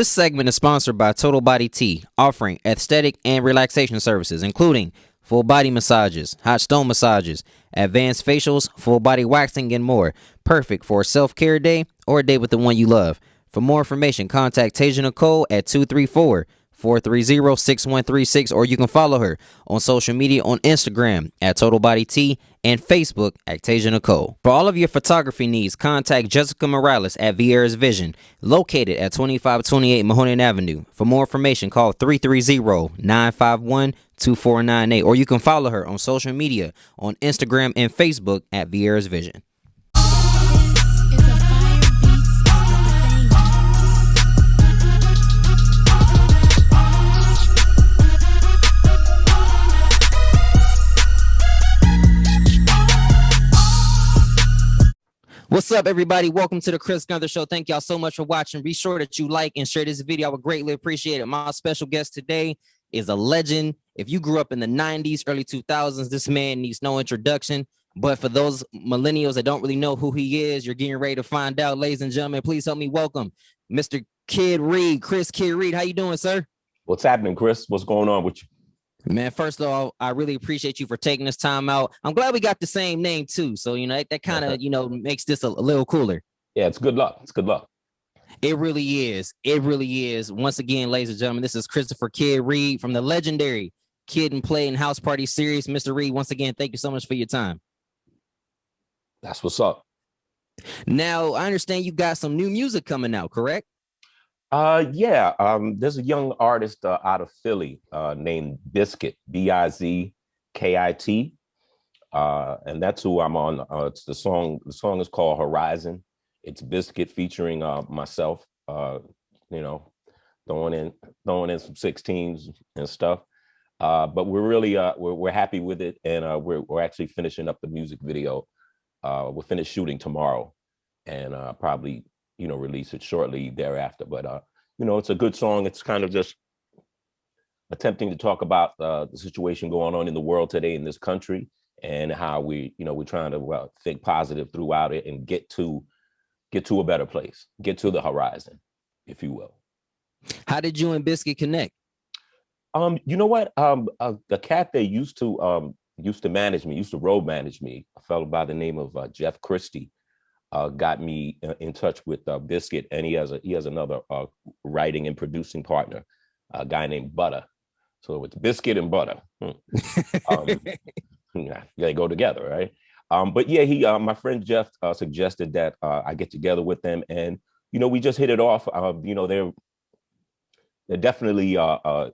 This segment is sponsored by Total Body Tea, offering aesthetic and relaxation services, including full body massages, hot stone massages, advanced facials, full body waxing, and more. Perfect for a self care day or a day with the one you love. For more information, contact Tasia Nicole at 234-430-6136, or you can follow her on social media on Instagram at Total Body Tea and Facebook at Tasia Nicole. For all of your photography needs, contact Jessica Morales at Vieira's Vision, located at 2528 Mahoning Avenue. For more information, call 330-951-2498, or you can follow her on social media on Instagram and Facebook at Vieira's Vision. What's up, everybody? Welcome to the Chris Gunther Show. Thank y'all so much for watching. Be sure that you like and share this video. I would greatly appreciate it. My special guest today is a legend. If you grew up in the 90s, early 2000s, this man needs no introduction. But for those millennials that don't really know who he is, you're getting ready to find out. Ladies and gentlemen, please help me welcome Mr. Kid Reid. Chris Kid Reid, how you doing, sir? What's happening, Chris? What's going on with you? Man, first of all, I really appreciate you for taking this time out. I'm glad we got the same name too. So, that kind of, makes this a little cooler. Yeah, it's good luck. It's good luck. It really is. It really is. Once again, ladies and gentlemen, this is Christopher Kid Reid from the legendary Kid and Play and House Party series. Mr. Reid, once again, thank you so much for your time. That's what's up. Now, I understand you got some new music coming out, correct? Yeah. There's a young artist out of Philly named Bizkit, Bizkit. And that's who I'm on. It's the song is called Horizon. It's Bizkit featuring myself, throwing in some 16s and stuff. But we're really we're happy with it, and we're actually finishing up the music video. We'll finish shooting tomorrow, and probably release it shortly thereafter. But it's a good song. It's kind of just attempting to talk about the situation going on in the world today in this country, and how we're trying to think positive throughout it and get to a better place, get to the horizon, if you will. How did you and Bizkit connect? You know what? The cat they used to manage me, used to road manage me, a fellow by the name of Jeff Christie. Got me in touch with Bizkit, and he has another writing and producing partner, a guy named Butter. So it's Bizkit and Butter. They go together, right? But yeah, my friend Jeff suggested that I get together with them, and we just hit it off. They're definitely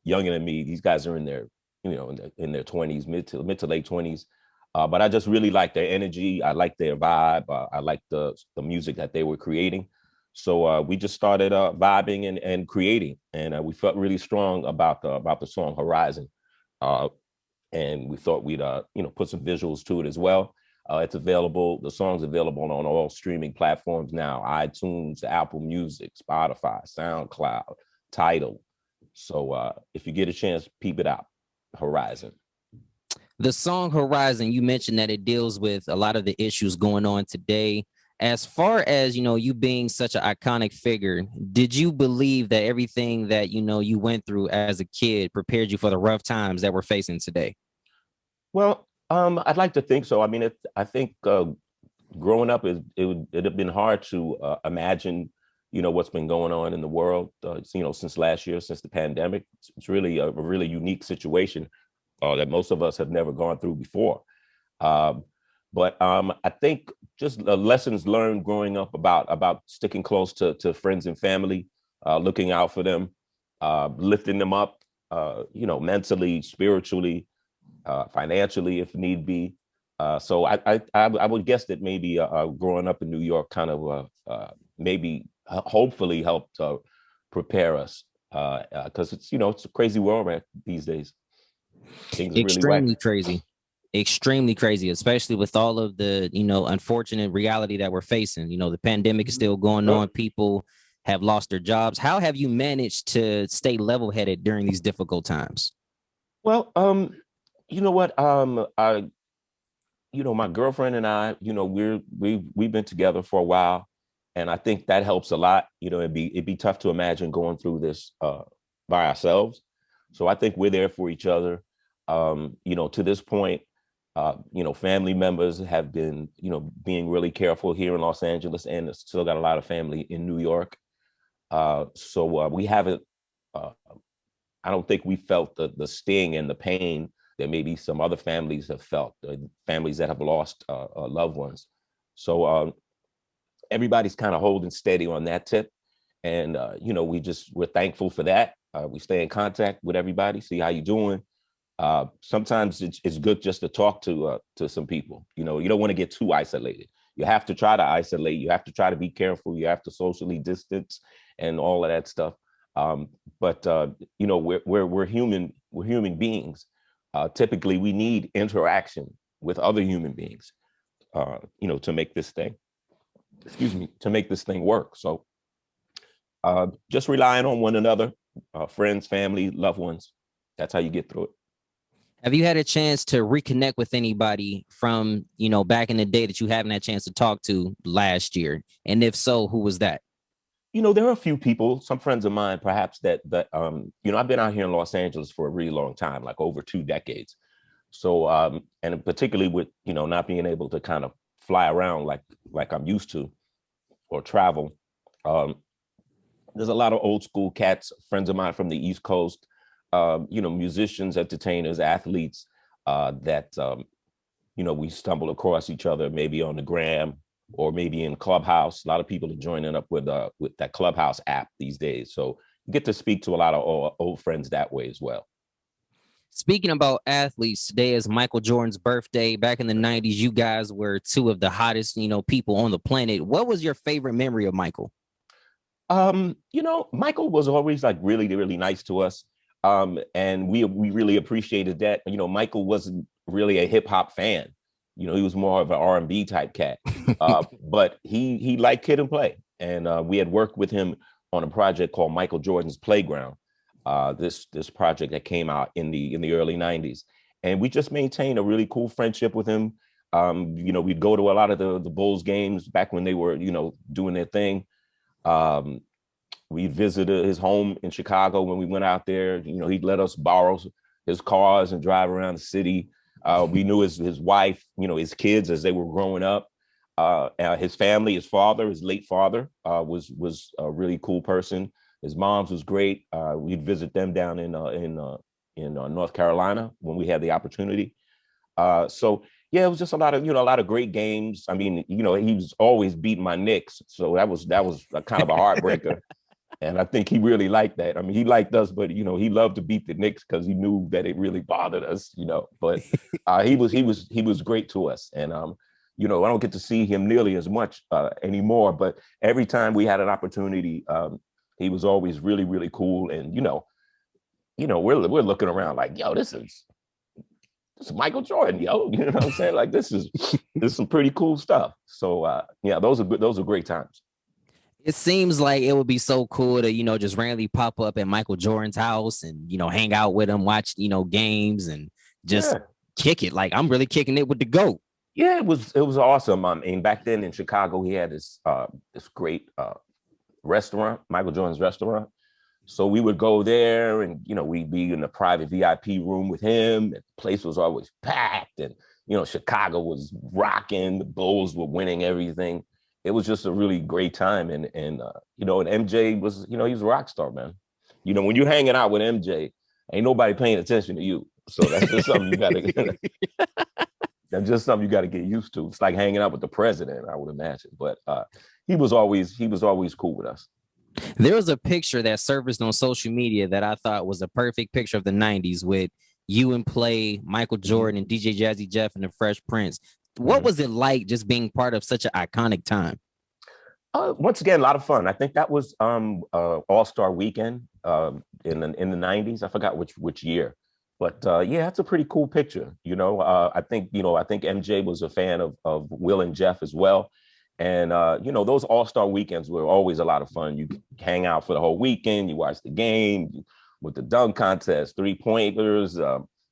younger than me. These guys are in their in their 20s, mid to late 20s. But I just really like their energy. I like their vibe. I like the music that they were creating. So we just started vibing and creating, and we felt really strong about the song Horizon, and we thought we'd put some visuals to it as well. It's available. The song's available on all streaming platforms now: iTunes, Apple Music, Spotify, SoundCloud, Tidal. So if you get a chance, peep it out. Horizon. The song Horizon, you mentioned that it deals with a lot of the issues going on today. As far as, you being such an iconic figure, did you believe that everything that, you went through as a kid prepared you for the rough times that we're facing today? Well, I'd like to think so. I mean, I think growing up, it'd have been hard to imagine, what's been going on in the world, since last year, since the pandemic. It's really a really unique situation that most of us have never gone through before. But I think just the lessons learned growing up about sticking close to friends and family, looking out for them, lifting them up, mentally, spiritually, financially, if need be. So I would guess that maybe growing up in New York kind of maybe hopefully helped prepare us, because it's a crazy world right these days. Things Extremely crazy. Extremely crazy, especially with all of the, unfortunate reality that we're facing. The pandemic is still going on. People have lost their jobs. How have you managed to stay level-headed during these difficult times? Well, you know what? My girlfriend and I, we've been together for a while, And I think that helps a lot. It'd be tough to imagine going through this by ourselves. So I think we're there for each other. To this point, family members have been, being really careful here in Los Angeles, and still got a lot of family in New York. So we haven't, I don't think we felt the sting and the pain that maybe some other families have felt, families that have lost loved ones. So everybody's kind of holding steady on that tip. And, we're thankful for that. We stay in contact with everybody, see how you're doing. Sometimes it's good just to talk to some people. You don't want to get too isolated. You have to try to isolate. You have to try to be careful. You have to socially distance and all of that stuff. But we're human. We're human beings. Typically, we need interaction with other human beings. To make this thing, to make this thing work. So just relying on one another, friends, family, loved ones. That's how you get through it. Have you had a chance to reconnect with anybody from, back in the day that you haven't had a chance to talk to last year? And if so, who was that? There are a few people, some friends of mine, perhaps that I've been out here in Los Angeles for a really long time, like over 2 decades. So, and particularly with, not being able to kind of fly around like I'm used to or travel. There's a lot of old school cats, friends of mine from the East Coast, musicians, entertainers, athletes that, we stumble across each other, maybe on the gram or maybe in Clubhouse. A lot of people are joining up with that Clubhouse app these days. So you get to speak to a lot of old friends that way as well. Speaking about athletes, today is Michael Jordan's birthday. Back in the 90s, you guys were 2 of the hottest, people on the planet. What was your favorite memory of Michael? Michael was always like really, really nice to us. And we really appreciated that. Michael wasn't really a hip hop fan. He was more of an R&B type cat. But he liked Kid and Play. And we had worked with him on a project called Michael Jordan's Playground. This project that came out in the early 90s. And we just maintained a really cool friendship with him. We'd go to a lot of the Bulls games back when they were, doing their thing. We visited his home in Chicago when we went out there. He'd let us borrow his cars and drive around the city. We knew his wife, his kids as they were growing up. His family, his father, his late father, was a really cool person. His mom's was great. We'd visit them down in North Carolina when we had the opportunity. So yeah, it was just a lot of great games. I mean, he was always beating my Knicks, so that was a kind of a heartbreaker. And I think he really liked that. I mean, he liked us, but he loved to beat the Knicks because he knew that it really bothered us. But he was great to us. And I don't get to see him nearly as much anymore. But every time we had an opportunity, he was always really, really cool. And we're looking around like, yo, this is Michael Jordan, yo. You know what I'm saying? Like this is some pretty cool stuff. So yeah, those are great times. It seems like it would be so cool to, just randomly pop up at Michael Jordan's house and, hang out with him, watch, games and just kick it. Like I'm really kicking it with the GOAT. Yeah, it was awesome. I mean, back then in Chicago, he had this great restaurant, Michael Jordan's restaurant. So we would go there and, we'd be in a private VIP room with him. The place was always packed and, Chicago was rocking. The Bulls were winning everything. It was just a really great time. And MJ was, he was a rock star, man. When you're hanging out with MJ, ain't nobody paying attention to you. So that's just something you got to, that's just something you got to get used to. It's like hanging out with the president, I would imagine. But he was always cool with us. There was a picture that surfaced on social media that I thought was a perfect picture of the 90s with you and Play, Michael Jordan, and DJ Jazzy Jeff and the Fresh Prince. What was it like just being part of such an iconic time? Once again, a lot of fun. I think that was All-Star Weekend in the 90s. I forgot which year. But yeah, that's a pretty cool picture. I think MJ was a fan of Will and Jeff as well. And, those All-Star weekends were always a lot of fun. You hang out for the whole weekend. You watch the game with the dunk contest, three-pointers,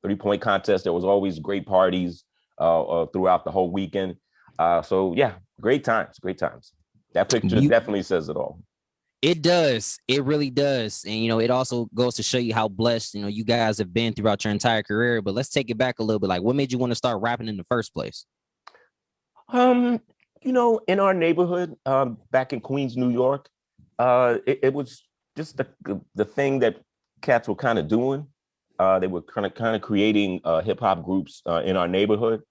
three-point contest. There was always great parties throughout the whole weekend. So, yeah, great times. That picture definitely says it all. It does. It really does. And, it also goes to show you how blessed, you guys have been throughout your entire career. But let's take it back a little bit. Like, what made you want to start rapping in the first place? Um, in our neighborhood, back in Queens, New York, it was just the thing that cats were kind of doing. They were kind of creating hip hop groups in our neighborhood.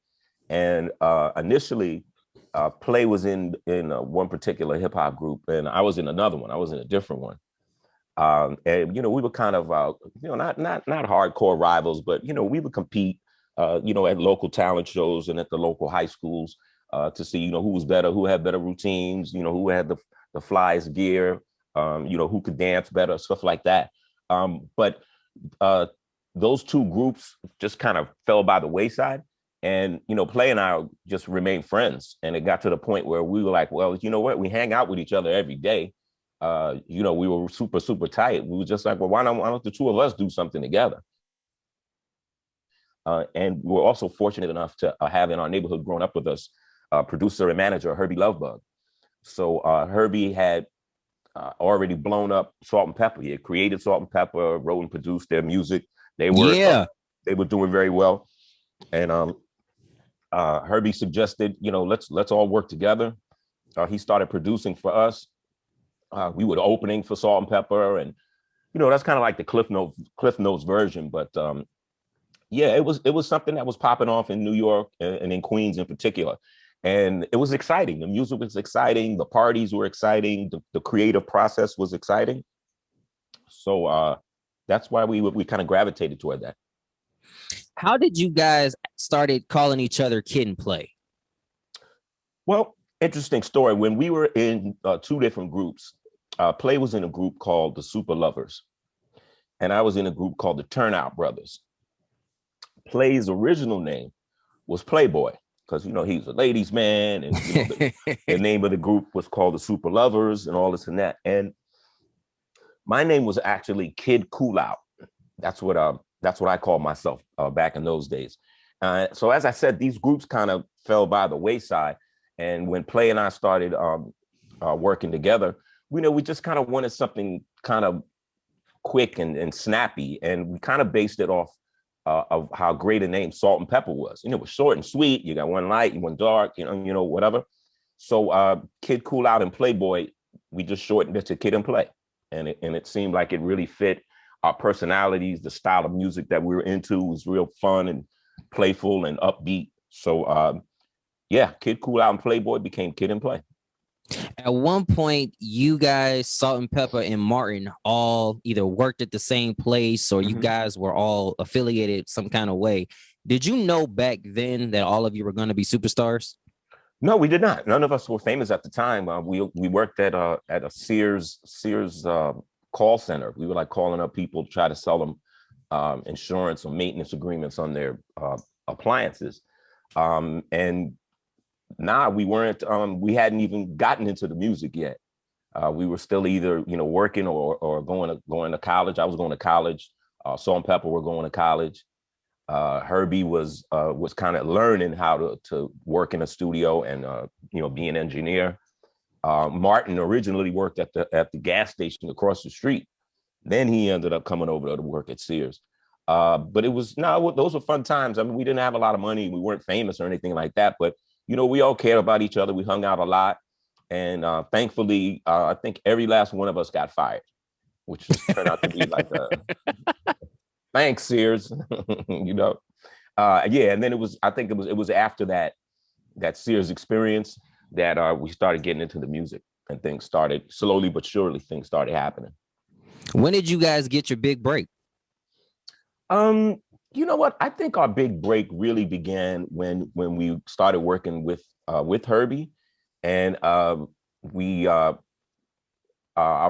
And initially, Play was in one particular hip hop group, and I was in another one. I was in a different one. And we were kind of not hardcore rivals, but we would compete at local talent shows and at the local high schools to see who was better, who had better routines, who had the flyest gear, who could dance better, stuff like that. But those two groups just kind of fell by the wayside. And, Play and I just remained friends. And it got to the point where we were like, well, you know what? We hang out with each other every day. We were super, super tight. We were just like, well, why don't the two of us do something together? And we were also fortunate enough to have in our neighborhood growing up with us, producer and manager, Herbie Lovebug. So Herbie had already blown up Salt and Pepper. He had created Salt and Pepper, wrote and produced their music. They were doing very well. And Herbie suggested, let's all work together. He started producing for us. We were opening for Salt and Pepper, and that's kind of like the Cliff Notes version. But yeah, it was something that was popping off in New York and in Queens in particular, and it was exciting. The music was exciting, the parties were exciting, the creative process was exciting. So that's why we kind of gravitated toward that. How did you guys started calling each other Kid and Play? Well, interesting story. When we were in two different groups, Play was in a group called the Super Lovers, and I was in a group called the Turnout Brothers. Play's original name was Playboy, because he was a ladies' man, and the name of the group was called the Super Lovers and all this and that. And my name was actually Kid Cool Out. That's what I called myself back in those days. So as I said, these groups kind of fell by the wayside. And when Play and I started working together, we just kind of wanted something kind of quick and snappy. And we kind of based it off of how great a name Salt and Pepper was. It was short and sweet. You got one light, one dark, whatever. So Kid Cool Out and Playboy, we just shortened it to Kid and Play. And it seemed like it really fit our personalities. The style of music that we were into was real fun and playful and upbeat. So yeah, Kid Cool Out and Playboy became Kid and Play. At one point, you guys, Salt and Pepper and Martin, all either worked at the same place or you guys were all affiliated some kind of way. Did you know back then that all of you were going to be superstars? No, we did not. None of us were famous at the time. We worked at a Sears call center. We were like calling up people to try to sell them insurance or maintenance agreements on their appliances. And we weren't. We hadn't even gotten into the music yet. We were still either working or going to college. I was going to college. Salt and Pepper were going to college. Herbie was kind of learning how to work in a studio and be an engineer. Martin originally worked at the gas station across the street. Then he ended up coming over to work at Sears. But those were fun times. I mean, we didn't have a lot of money. We weren't famous or anything like that. But we all cared about each other. We hung out a lot, and thankfully, I think every last one of us got fired, which turned out to be like thanks, Sears. Yeah. And then it was after that Sears experience that we started getting into the music, and things started slowly but surely. Things started happening. When did you guys get your big break? You know what? I think our big break really began when we started working with Herbie, and our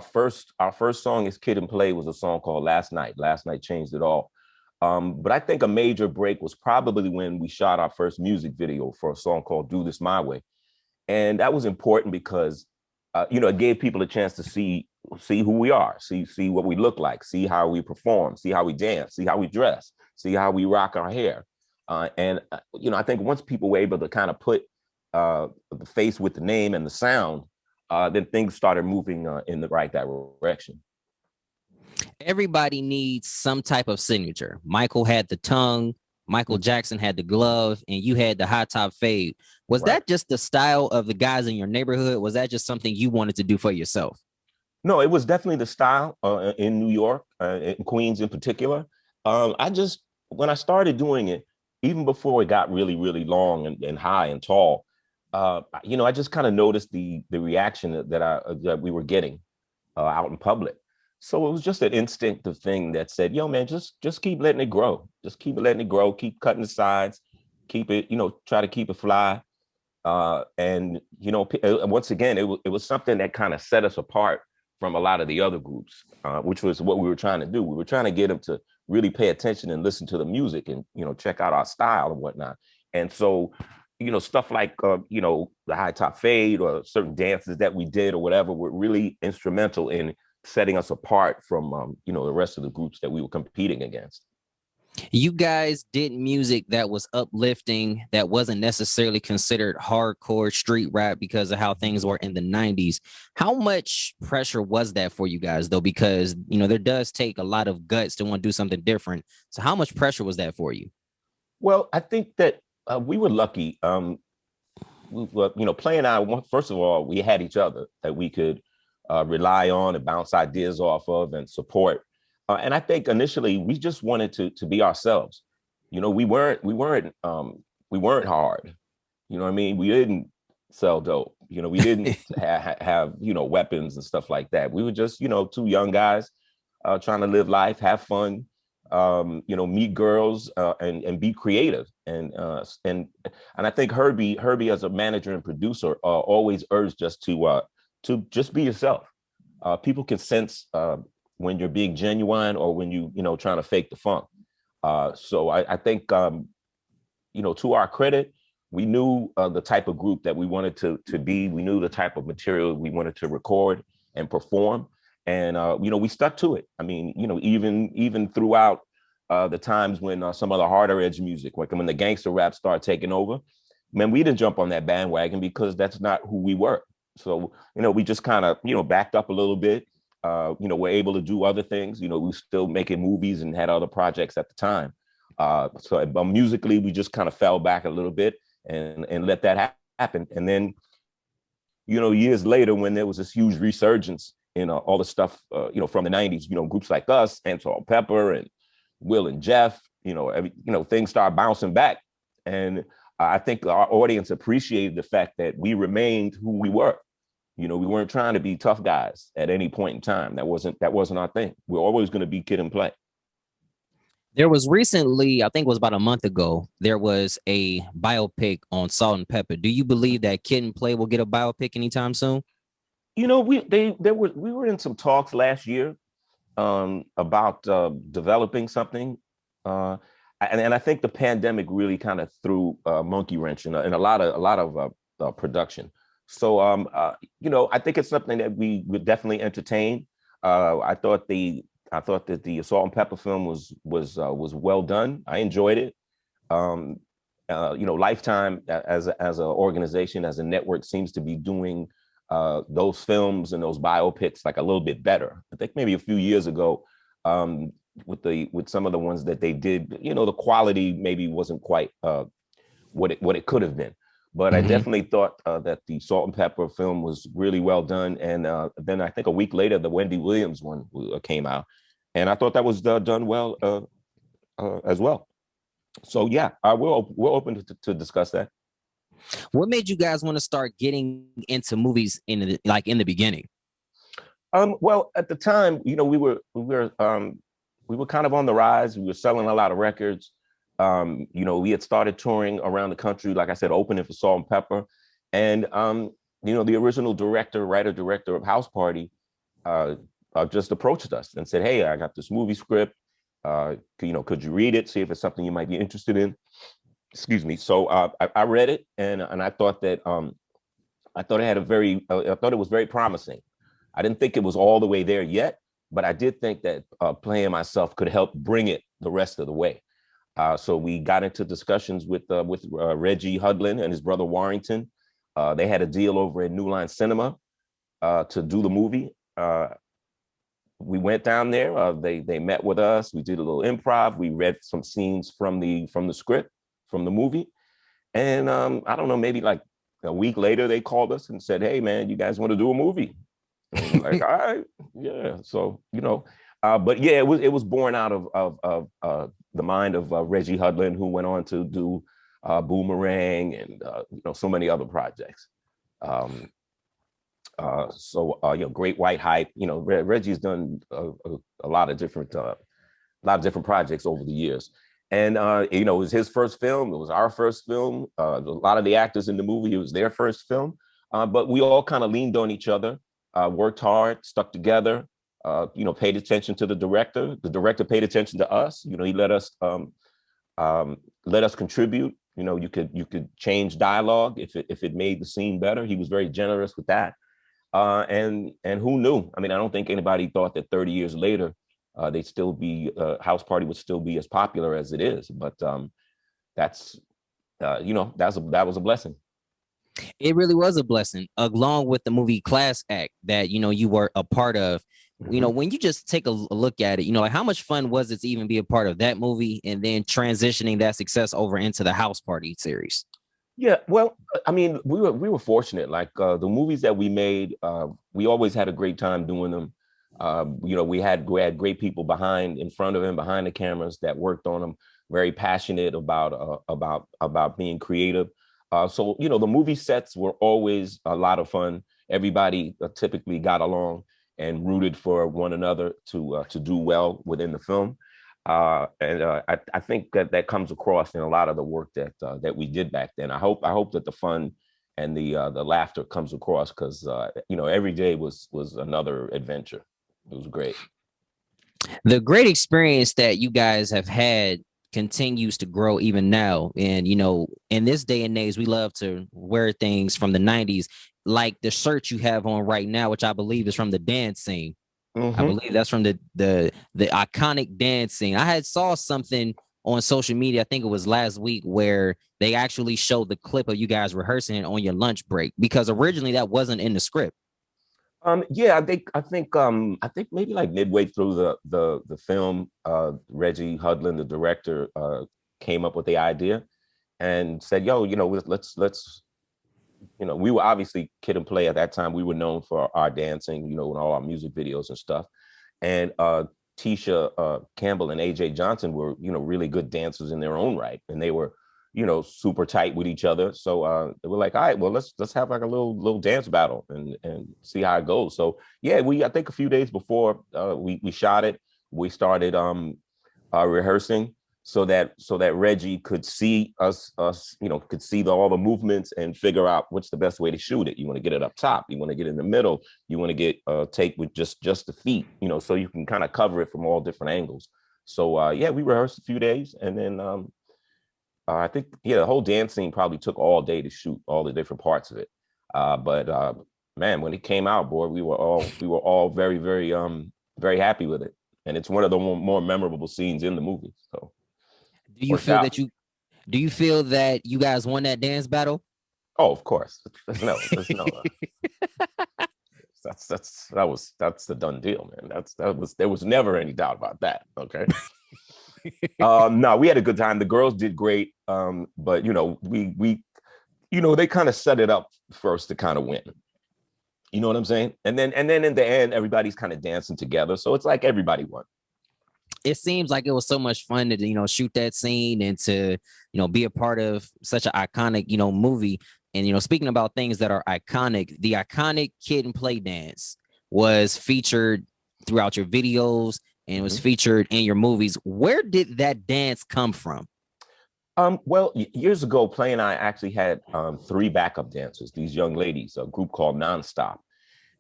first song as Kid and Play was a song called Last Night. Last Night Changed It All. But I think a major break was probably when we shot our first music video for a song called Do This My Way. And that was important because, it gave people a chance to see who we are, see what we look like, see how we perform, see how we dance, see how we dress, see how we rock our hair. And I think once people were able to kind of put the face with the name and the sound, then things started moving in the right direction. Everybody needs some type of signature. Michael had the tongue, Michael Jackson had the glove, and you had the high top fade. Was Right. that just the style of the guys in your neighborhood? Was that just something you wanted to do for yourself? No, it was definitely the style in New York, in Queens in particular. I just, when I started doing it, even before it got really, really long and high and tall, I just kind of noticed the reaction that we were getting out in public. So it was just an instinctive thing that said, yo, man, just keep letting it grow. Just keep letting it grow. Keep cutting the sides. Keep it, try to keep it fly. And once again, it was something that kind of set us apart from a lot of the other groups, which was what we were trying to do. We were trying to get them to really pay attention and listen to the music and check out our style and whatnot. And so, stuff like the high top fade or certain dances that we did or whatever were really instrumental in setting us apart from the rest of the groups that we were competing against. You guys did music that was uplifting, that wasn't necessarily considered hardcore street rap because of how things were in the 90s. How much pressure was that for you guys, though? Because, there does take a lot of guts to want to do something different. So how much pressure was that for you? Well, I think that we were lucky. Playing out, first of all, we had each other that we could rely on and bounce ideas off of and support. And I think initially we just wanted to be ourselves. We weren't hard. You know what I mean? We didn't sell dope. We didn't have weapons and stuff like that. We were just two young guys trying to live life, have fun, meet girls and be creative. And I think Herbie as a manager and producer always urged us to just be yourself. People can sense when you're being genuine or when trying to fake the funk. So I think to our credit, we knew the type of group that we wanted to be. We knew the type of material we wanted to record and perform. And we stuck to it. I mean, even throughout the times when some of the harder edge music, like when the gangster rap started taking over, man, we didn't jump on that bandwagon because that's not who we were. So, we just kind of, backed up a little bit. We're able to do other things. We were still making movies and had other projects at the time. So musically, we just kind of fell back a little bit and let that happen. And then, years later, when there was this huge resurgence in all the stuff, from the 90s, groups like us, and Salt Pepper and Will and Jeff, things started bouncing back. And I think our audience appreciated the fact that we remained who we were. We weren't trying to be tough guys at any point in time. That wasn't our thing. We're always going to be kid and play. There was recently, I think it was about a month ago, there was a biopic on Salt and Pepper. Do you believe that Kid and Play will get a biopic anytime soon? We were in some talks last year about developing something. And I think the pandemic really kind of threw a monkey wrench in a lot of production. So, I think it's something that we would definitely entertain. I thought that the Salt and Pepper film was well done. I enjoyed it. Lifetime as an organization, as a network, seems to be doing those films and those biopics like a little bit better. I think maybe a few years ago, with some of the ones that they did, the quality maybe wasn't quite what it could have been. But I definitely thought that the Salt and Pepper film was really well done. And then I think a week later, the Wendy Williams one came out. And I thought that was done well as well. So, yeah, we're open to discuss that. What made you guys want to start getting into movies in the beginning? Well, at the time, we were kind of on the rise. We were selling a lot of records. We had started touring around the country, like I said, opening for Salt and Pepper. And, the original writer director of House Party just approached us and said, hey, I got this movie script. Could you read it? See if it's something you might be interested in. Excuse me. So I read it and I thought that I thought it was very promising. I didn't think it was all the way there yet, but I did think that playing myself could help bring it the rest of the way. So we got into discussions with Reggie Hudlin and his brother Warrington. They had a deal over at New Line Cinema. to do the movie. We went down there. They met with us. We did a little improv. We read some scenes from the script from the movie, and I don't know, maybe like a week later, they called us and said, "Hey, man, you guys want to do a movie?" And we were like, "All right, yeah." So but yeah, it was born out of the mind of Reggie Hudlin, who went on to do Boomerang and so many other projects. Great White Hype. Reggie's done a lot of different projects over the years. And it was his first film. It was our first film. A lot of the actors in the movie, it was their first film. But we all kind of leaned on each other, worked hard, stuck together. Paid attention to the director. The director paid attention to us. He let us contribute. You could change dialogue if it made the scene better. He was very generous with that. And who knew? I mean, I don't think anybody thought that 30 years later, they'd still be House Party would still be as popular as it is. But that was a blessing. It really was a blessing, along with the movie Class Act that you were a part of. Mm-hmm. When you just take a look at it, like how much fun was it to even be a part of that movie and then transitioning that success over into the House Party series? Yeah, well, I mean, we were fortunate. Like the movies that we made, we always had a great time doing them. We had great people in front of him, behind the cameras that worked on them. Very passionate about being creative. So the movie sets were always a lot of fun. Everybody typically got along and rooted for one another to do well within the film. I think that comes across in a lot of the work that we did back then. I hope that the fun and the laughter comes across, because every day was another adventure. It was great. The great experience that you guys have had continues to grow even now. And in this day and age, we love to wear things from the 90s, like the shirt you have on right now, which I believe is from the dance scene. Mm-hmm. I believe that's from the iconic dance scene. I had saw something on social media, I think it was last week, where they actually showed the clip of you guys rehearsing on your lunch break, because originally that wasn't in the script. Yeah, I think maybe like midway through the film, Reggie Hudlin, the director, came up with the idea and said, "Yo, let's." We were obviously Kid and Play at that time. We were known for our dancing, in all our music videos and stuff. And Tisha Campbell and AJ Johnson were, really good dancers in their own right, and they were, super tight with each other. So they were like, "All right, well, let's have like a little dance battle and see how it goes." So yeah, I think a few days before we shot it, we started rehearsing, so that Reggie could see us, could see all the movements and figure out what's the best way to shoot it. You want to get it up top, you want to get in the middle, you want to get take with just the feet, so you can kind of cover it from all different angles. So yeah, we rehearsed a few days, and then I think the whole dance scene probably took all day to shoot all the different parts of it. But man, when it came out, boy, we were all very, very very happy with it, and it's one of the more memorable scenes in the movie. So. Do you feel that you guys won that dance battle? Oh, of course. There's no. That's the done deal, man. There was never any doubt about that. Okay. No, we had a good time. The girls did great. But we they kind of set it up first to kind of win. You know what I'm saying? And then in the end, everybody's kind of dancing together. So it's like everybody won. It seems like it was so much fun to shoot that scene and to be a part of such an iconic movie. And speaking about things that are iconic, the iconic Kid and Play dance was featured throughout your videos and it was featured in your movies. Where did that dance come from? Well, years ago, Play and I actually had 3 backup dancers, these young ladies, a group called Nonstop.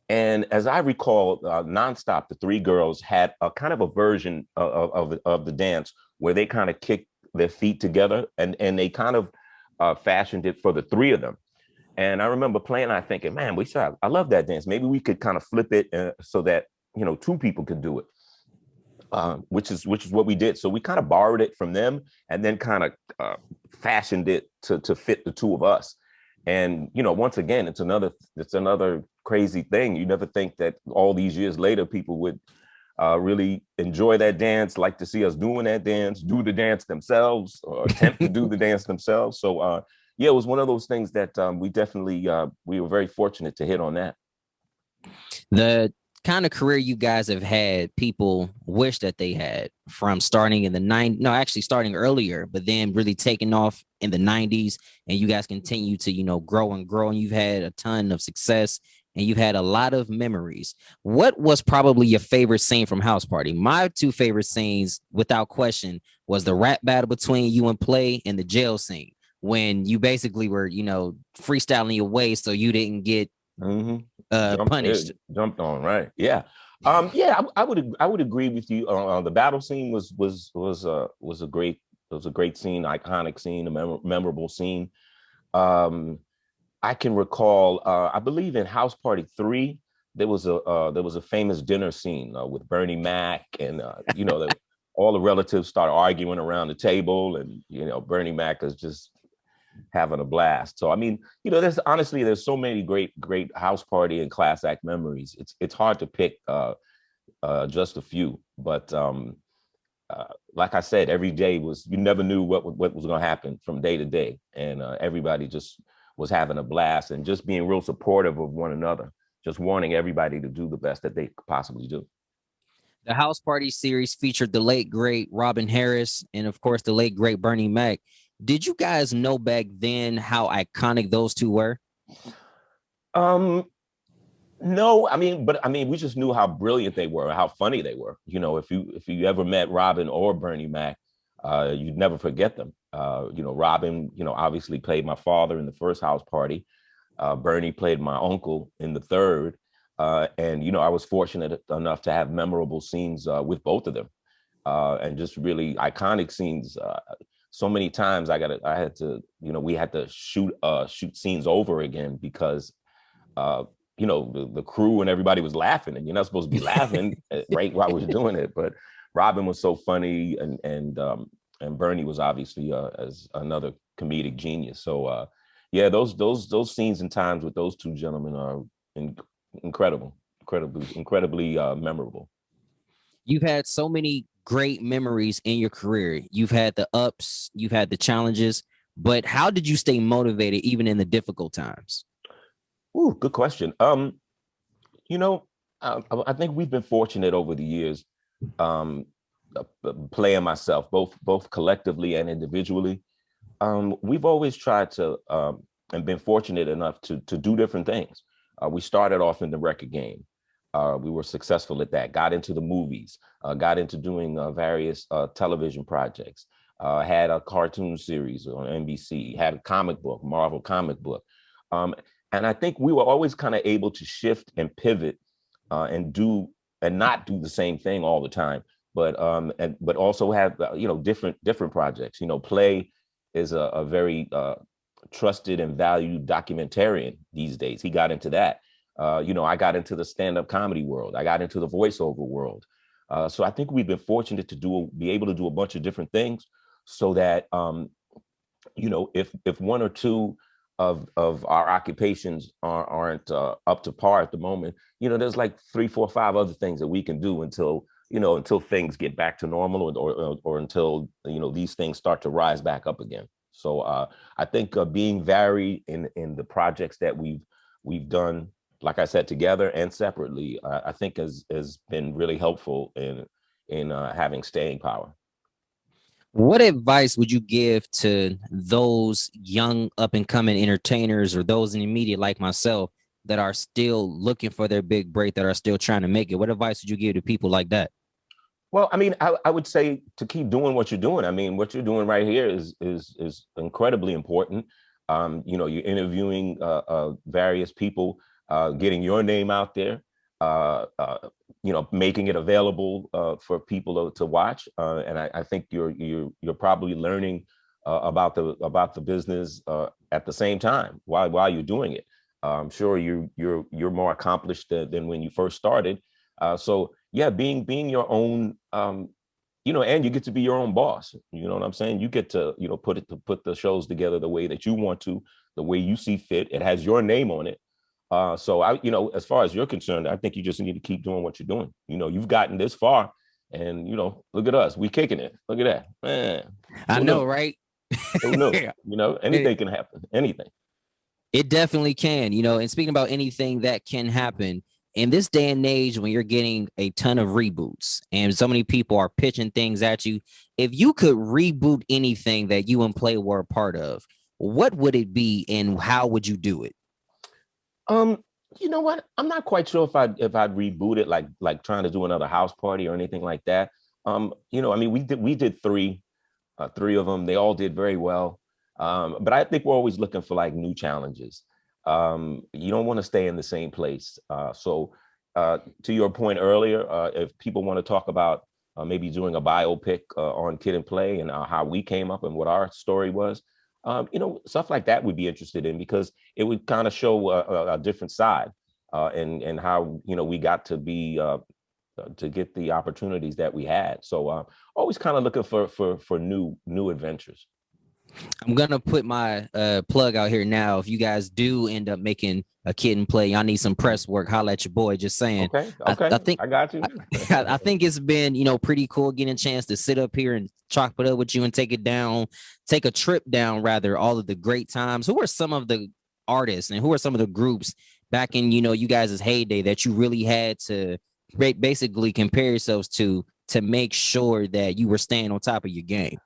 And as I recall, Nonstop, the 3 girls had a kind of a version of the dance where they kind of kicked their feet together, and they kind of fashioned it for the 3 of them. And I remember playing, I thinking, man, I love that dance. Maybe we could kind of flip it so that 2 people could do it, which is what we did. So we kind of borrowed it from them and then kind of fashioned it to fit the 2 of us. And once again, it's another crazy thing. You never think that all these years later, people would really enjoy that dance, like to see us doing that dance, do the dance themselves, or attempt to do the dance themselves. So yeah, it was one of those things that we definitely we were very fortunate to hit on that. The kind of career you guys have had, people wish that they had, from starting in the 90s, no, actually starting earlier, but then really taking off in the 90s, and you guys continue to, grow and grow, and you've had a ton of success, and you've had a lot of memories. What was probably your favorite scene from House Party? My two favorite scenes, without question, was the rap battle between you and Play, and the jail scene, when you basically were, freestyling your way so you didn't get punished. Jumped on, right? Yeah. Yeah, I would agree with you. The battle scene was a great scene, iconic scene, a memorable scene. I can recall, I believe in House Party 3, there was a famous dinner scene with Bernie Mac, and all the relatives start arguing around the table, and Bernie Mac is just having a blast. So I mean, there's so many great House Party and class act memories. It's hard to pick just a few, but like I said, every day you never knew what was going to happen from day to day, and everybody just was having a blast and just being real supportive of one another, just wanting everybody to do the best that they could possibly do. The House Party series featured the late great Robin Harris, and of course the late great Bernie Mac. Did you guys know back then how iconic those two were? No, but we just knew how brilliant they were, how funny they were. If you ever met Robin or Bernie Mac, you'd never forget them. Robin, obviously played my father in the first House Party. Bernie played my uncle in the third. And I was fortunate enough to have memorable scenes with both of them, and just really iconic scenes. So many times we had to shoot scenes over again because the crew and everybody was laughing, and you're not supposed to be laughing right while we're doing it. But Robin was so funny, and Bernie was obviously as another comedic genius. So yeah, those scenes and times with those two gentlemen are incredibly memorable. You've had so many great memories in your career. You've had the ups, you've had the challenges, but how did you stay motivated even in the difficult times? Ooh, good question. I think we've been fortunate over the years, Play and myself, both collectively and individually. We've always tried to and been fortunate enough to do different things. We started off in the record game. We were successful at that, got into the movies, got into doing various television projects, had a cartoon series on NBC, had a comic book, Marvel comic book. And I think we were always kind of able to shift and pivot and not do the same thing all the time, but also have different projects. Play is a very trusted and valued documentarian these days. He got into that. I got into the stand-up comedy world. I got into the voiceover world. So I think we've been fortunate to be able to do a bunch of different things, so that if one or two of our occupations aren't up to par at the moment, there's like 3, 4, 5 other things that we can do until things get back to normal, or until these things start to rise back up again. So I think being varied in the projects that we've done, like I said, together and separately, I think has been really helpful in having staying power. What advice would you give to those young up and coming entertainers, or those in the media like myself that are still looking for their big break, that are still trying to make it? What advice would you give to people like that? Well, I would say to keep doing what you're doing. What you're doing right here is incredibly important. You're interviewing various people, getting your name out there, making it available for people to watch. And I think you're probably learning about the business at the same time while you're doing it. I'm sure you're more accomplished than when you first started. So yeah, being your own, and you get to be your own boss. You know what I'm saying? You get to put the shows together the way that you want to, the way you see fit. It has your name on it. So as far as you're concerned, I think you just need to keep doing what you're doing. You've gotten this far, and look at us, we kicking it. Look at that, man. I Who know, knew? right? Who knew? it, Anything can happen. Anything. it definitely can, and speaking about anything that can happen in this day and age when you're getting a ton of reboots and so many people are pitching things at you, if you could reboot anything that you and Play were a part of, what would it be and how would you do it? You know what? I'm not quite sure if I'd reboot it like trying to do another house party or anything like that. I mean, we did three of them. They all did very well. But I think we're always looking for like new challenges. You don't want to stay in the same place. So to your point earlier, if people want to talk about maybe doing a biopic on Kid and Play and how we came up and what our story was, stuff like that we'd be interested in, because it would kind of show a different side and how, we got to be to get the opportunities that we had. So always kind of looking for new adventures. I'm gonna put my plug out here now. If you guys do end up making a Kid and Play, y'all need some press work, holla at your boy. Just saying. Okay. I think I got you. I think it's been pretty cool getting a chance to sit up here and chop it up with you and take a trip down rather, all of the great times. Who are some of the artists and who are some of the groups back in you guys' heyday that you really had to basically compare yourselves to make sure that you were staying on top of your game?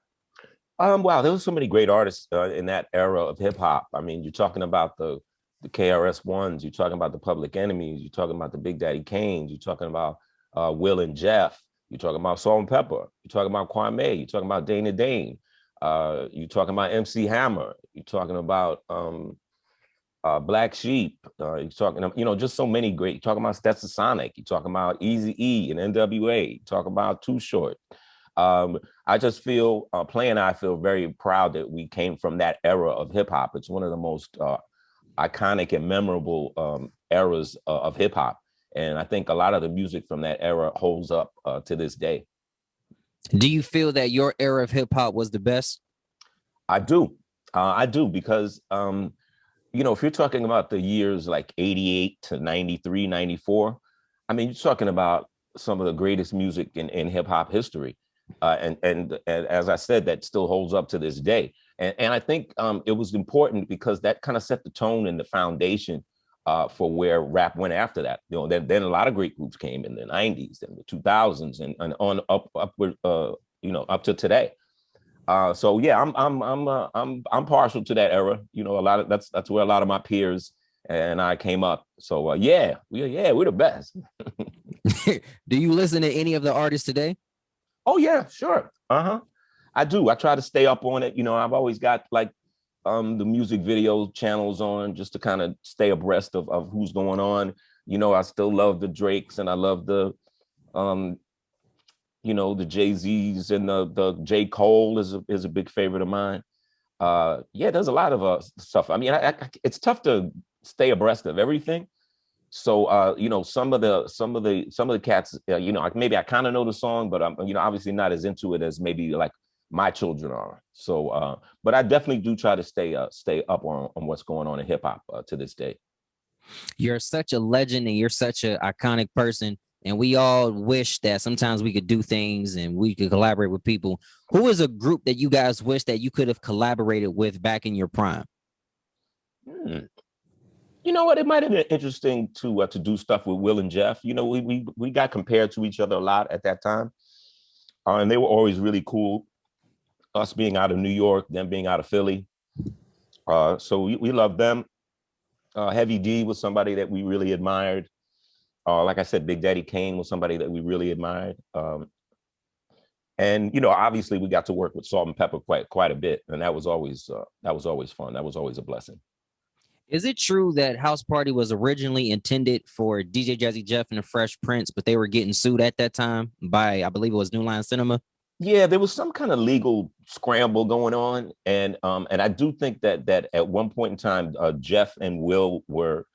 Wow, there was so many great artists in that era of hip hop. I mean, you're talking about the KRS Ones, you're talking about the Public Enemies, you're talking about the Big Daddy Kanes, you're talking about Will and Jeff, you're talking about Salt and Pepper, you're talking about Kwame, you're talking about Dana Dane, you're talking about MC Hammer, you're talking about Black Sheep, you're talking, just so many great. You're talking about Stetson Sonic, you're talking about Eazy-E and NWA, you're talking about Too Short. I just feel, Play and I feel very proud that we came from that era of hip hop. It's one of the most iconic and memorable eras of hip hop. And I think a lot of the music from that era holds up to this day. Do you feel that your era of hip hop was the best? I do. I do, because, if you're talking about the years like 88 to 93, 94, I mean, you're talking about some of the greatest music in hip hop history. And as I said, that still holds up to this day. And I think it was important because that kind of set the tone and the foundation for where rap went after that. Then a lot of great groups came in the 90s and the 2000s and on upward, up to today. So yeah, I'm partial to that era. A lot of that's where a lot of my peers and I came up. So we're the best. Do you listen to any of the artists today? Oh yeah, sure. I do. I try to stay up on it. I've always got like the music video channels on just to kind of stay abreast of who's going on. I still love the Drakes and I love the the Jay-Z's and the J. Cole is a big favorite of mine. There's a lot of stuff. I mean, it's tough to stay abreast of everything. So some of the cats, maybe I kind of know the song, but I'm obviously not as into it as maybe like my children are. So but I definitely do try to stay up on what's going on in hip hop to this day. You're such a legend and you're such an iconic person. And we all wish that sometimes we could do things and we could collaborate with people. Who is a group that you guys wish that you could have collaborated with back in your prime? You know what? It might have been interesting to do stuff with Will and Jeff. We got compared to each other a lot at that time, and they were always really cool. Us being out of New York, them being out of Philly, so we loved them. Heavy D was somebody that we really admired. Like I said, Big Daddy Kane was somebody that we really admired. And obviously we got to work with Salt and Pepper quite a bit, and that was always fun. That was always a blessing. Is it true that House Party was originally intended for DJ Jazzy Jeff and the Fresh Prince, but they were getting sued at that time by, I believe it was New Line Cinema? Yeah, there was some kind of legal scramble going on, and I do think that at one point in time, Jeff and Will were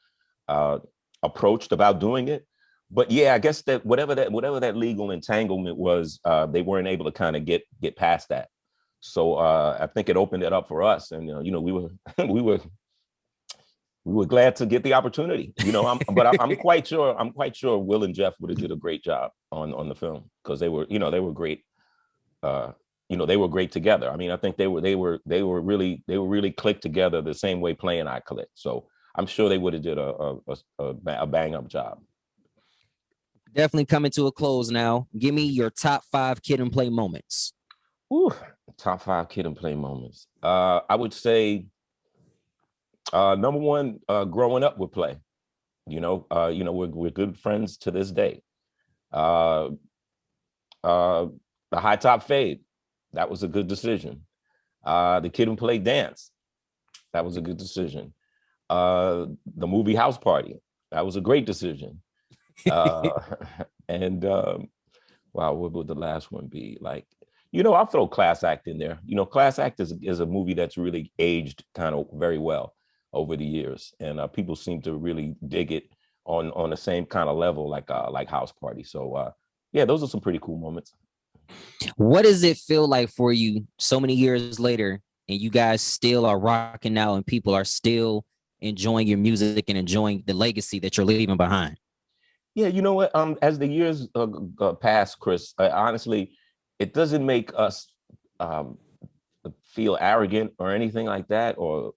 approached about doing it. But yeah, I guess that whatever that legal entanglement was, they weren't able to kind of get past that. So I think it opened it up for us, and we were we were we were glad to get the opportunity, you know. I'm quite sure. I'm quite sure Will and Jeff would have did a great job on the film because they were, you know, they were great. You know, they were great together. I mean, I think they were really clicked together the same way Play and I clicked. So I'm sure they would have did a bang up job. Definitely coming to a close now. Give me your top 5 Kid and Play moments. Ooh, top 5 Kid and Play moments. I would say number one, growing up with Play. You know, we're good friends to this day. The High Top Fade, that was a good decision. The Kid and Play dance, that was a good decision. The movie House Party, that was a great decision. And wow, what would the last one be? Like, you know, I'll throw Class Act in there. You know, Class Act is a movie that's really aged kind of very well over the years, and people seem to really dig it on the same kind of level like House Party. So yeah, those are some pretty cool moments. What does it feel like for you so many years later, and you guys still are rocking out, and people are still enjoying your music and enjoying the legacy that you're leaving behind? Yeah, you know what? As the years pass, Chris, honestly, it doesn't make us feel arrogant or anything like that. Or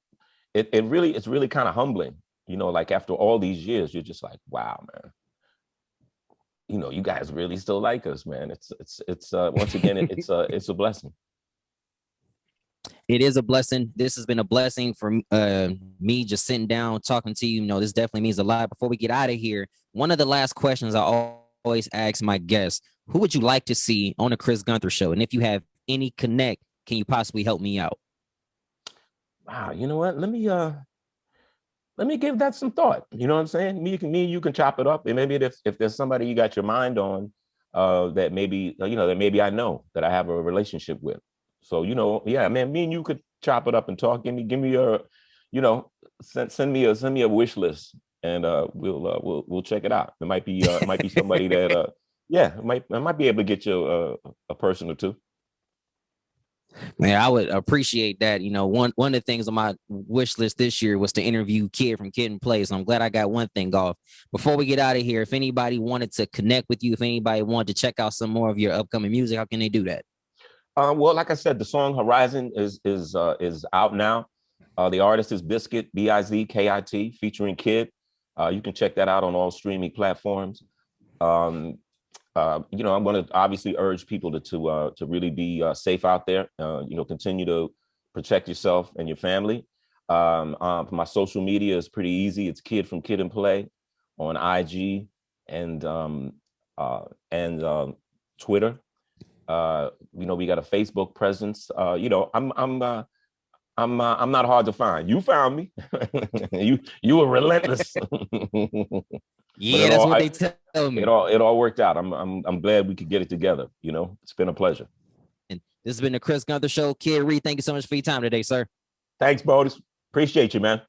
it's really kind of humbling. You know, like after all these years, you're just like, wow, man. You know, you guys really still like us, man. It's once again, it's a blessing. It is a blessing. This has been a blessing for me just sitting down talking to you. You know, this definitely means a lot. Before we get out of here, one of the last questions I always ask my guests: who would you like to see on the Chris Gunther show? And if you have any connect, can you possibly help me out? Wow, you know what? Let me give that some thought. You know what I'm saying? Me and you can chop it up, and maybe if there's somebody you got your mind on, that maybe that maybe I know that I have a relationship with. So, you know, yeah, man, me and you could chop it up and talk. Give me your, you know, send me a wish list, and we'll check it out. It might be somebody that yeah, I might be able to get you a person or two. Man, I would appreciate that. You know, one of the things on my wish list this year was to interview Kid from Kid and Play. So I'm glad I got one thing off. Before we get out of here, if anybody wanted to connect with you, if anybody wanted to check out some more of your upcoming music, how can they do that? Well, like I said, the song Horizon is out now. The artist is Bizkit, Bizkit, featuring Kid. You can check that out on all streaming platforms. You know, I'm going to obviously urge people to really be safe out there. You know, continue to protect yourself and your family. My social media is pretty easy. It's Kid from Kid and Play on IG and Twitter. You know, we got a Facebook presence. You know, I'm not hard to find. You found me. you were relentless. Yeah, that's what they tell me. It all worked out. I'm glad we could get it together. You know, it's been a pleasure. And this has been the Chris Gunther Show. Kid Reid, thank you so much for your time today, sir. Thanks, Bodis. Appreciate you, man.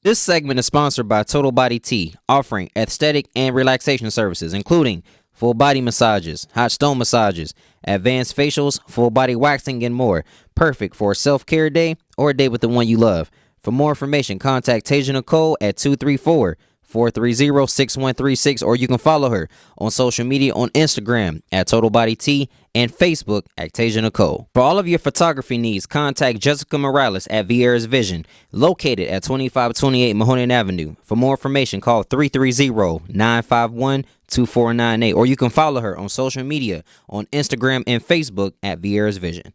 This segment is sponsored by Total Body Tea, offering aesthetic and relaxation services, including full body massages, hot stone massages, advanced facials, full body waxing, and more. Perfect for a self-care day or a day with the one you love. For more information, contact Tasia Nicole at 234-430-6136, or you can follow her on social media on Instagram at Total Body Tea and Facebook at Tasia Nicole. For all of your photography needs, contact Jessica Morales at Vieira's Vision, located at 2528 Mahoning Avenue. For more information, call 330-951-2498, or you can follow her on social media on Instagram and Facebook at Vieira's Vision.